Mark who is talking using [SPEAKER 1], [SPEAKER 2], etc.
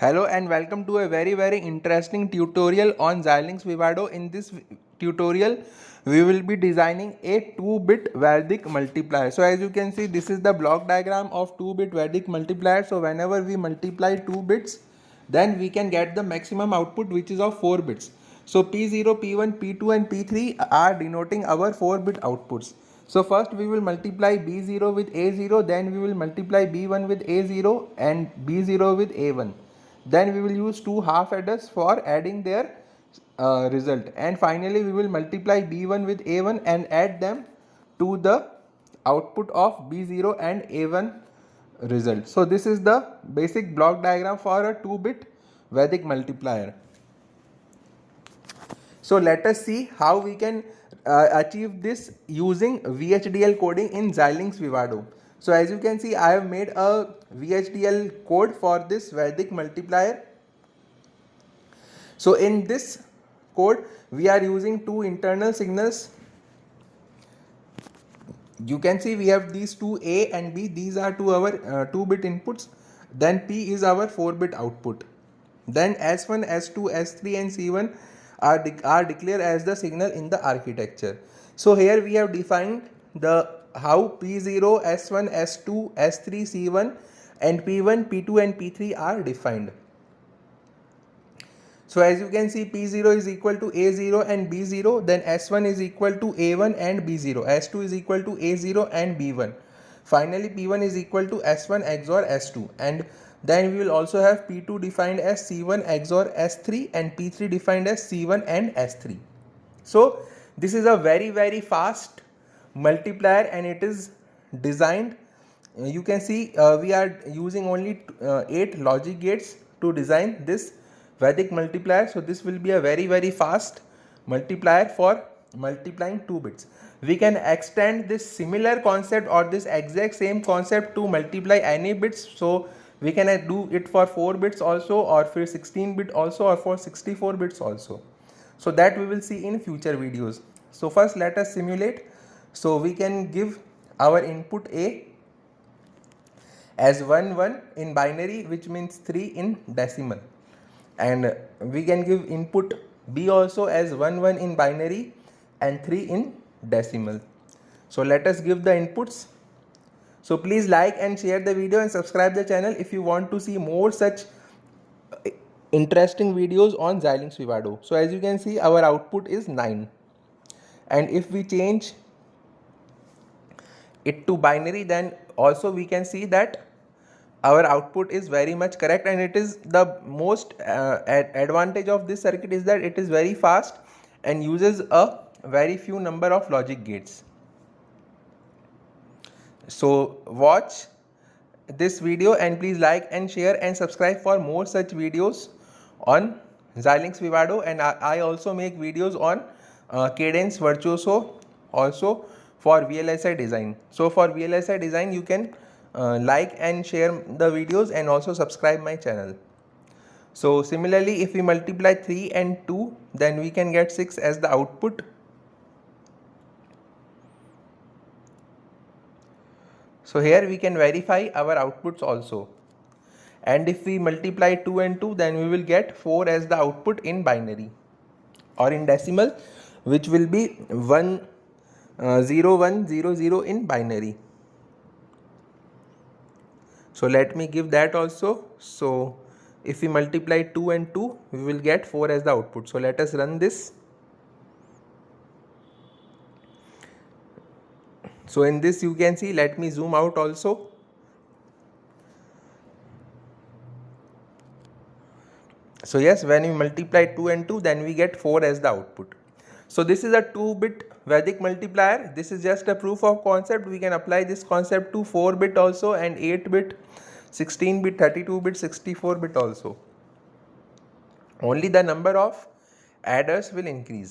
[SPEAKER 1] Hello and welcome to a very interesting tutorial on Xilinx Vivado. In this tutorial we will be designing a 2-bit Vedic multiplier. So as you can see, this is the block diagram of 2-bit Vedic multiplier. So whenever we multiply 2 bits, then we can get the maximum output, which is of 4 bits. So P0, P1, P2 and P3 are denoting our 4-bit outputs. So first we will multiply B0 with A0, then we will multiply B1 with A0 and B0 with A1. Then we will use two half adders for adding their result, and finally we will multiply B1 with A1 and add them to the output of B0 and A1 result. So this is the basic block diagram for a 2-bit Vedic multiplier. So let us see how we can achieve this using VHDL coding in Xilinx Vivado. So as you can see, I have made a VHDL code for this Vedic multiplier. So in this code we are using two internal signals. You can see we have these two A and B. These are to our 2-bit inputs. Then P is our 4-bit output. Then S1, S2, S3 and C1 are declared as the signal in the architecture. So here we have defined the how P0, S1, S2, S3, C1 and P1, P2 and P3 are defined. So as you can see, P0 is equal to A0 and B0, then S1 is equal to A1 and B0, S2 is equal to A0 and B1. Finally, P1 is equal to S1 XOR S2, and then we will also have P2 defined as C1 XOR S3 and P3 defined as C1 and S3. So this is a very fast multiplier and it is designed. You can see we are using only 8 logic gates to design this Vedic multiplier. So this will be a very fast multiplier for multiplying 2 bits. We can extend this similar concept or this exact same concept to multiply any bits. So we can do it for 4 bits also, or for 16 bit also, or for 64 bits also. So that we will see in future videos. So first let us simulate. So we can give our input A as 1 1 in binary, which means 3 in decimal, and we can give input B also as 1 1 in binary and 3 in decimal. So let us give the inputs. So please like and share the video and subscribe the channel if you want to see more such interesting videos on Xilinx Vivado. So as you can see, our output is 9, and if we change it to binary, then also we can see that our output is very much correct, and it is the most advantage of this circuit is that it is very fast and uses a very few number of logic gates. So watch this video and please like and share and subscribe for more such videos on Xilinx Vivado, and I also make videos on Cadence Virtuoso also for VLSI design. So for VLSI design you can like and share the videos and also subscribe my channel. So similarly, if we multiply 3 and 2, then we can get 6 as the output. So here we can verify our outputs also. And if we multiply 2 and 2, then we will get 4 as the output in binary or in decimal, which will be 1 0 1 0 0 in binary. So let me give that also. So if we multiply 2 and 2, we will get 4 as the output. So let us run this. So in this you can see, let me zoom out also. So yes, when we multiply 2 and 2, then we get 4 as the output. So this is a 2-bit Vedic multiplier. This is just a proof of concept. We can apply this concept to 4-bit also, and 8-bit, 16-bit, 32-bit, 64-bit also. Only the number of adders will increase.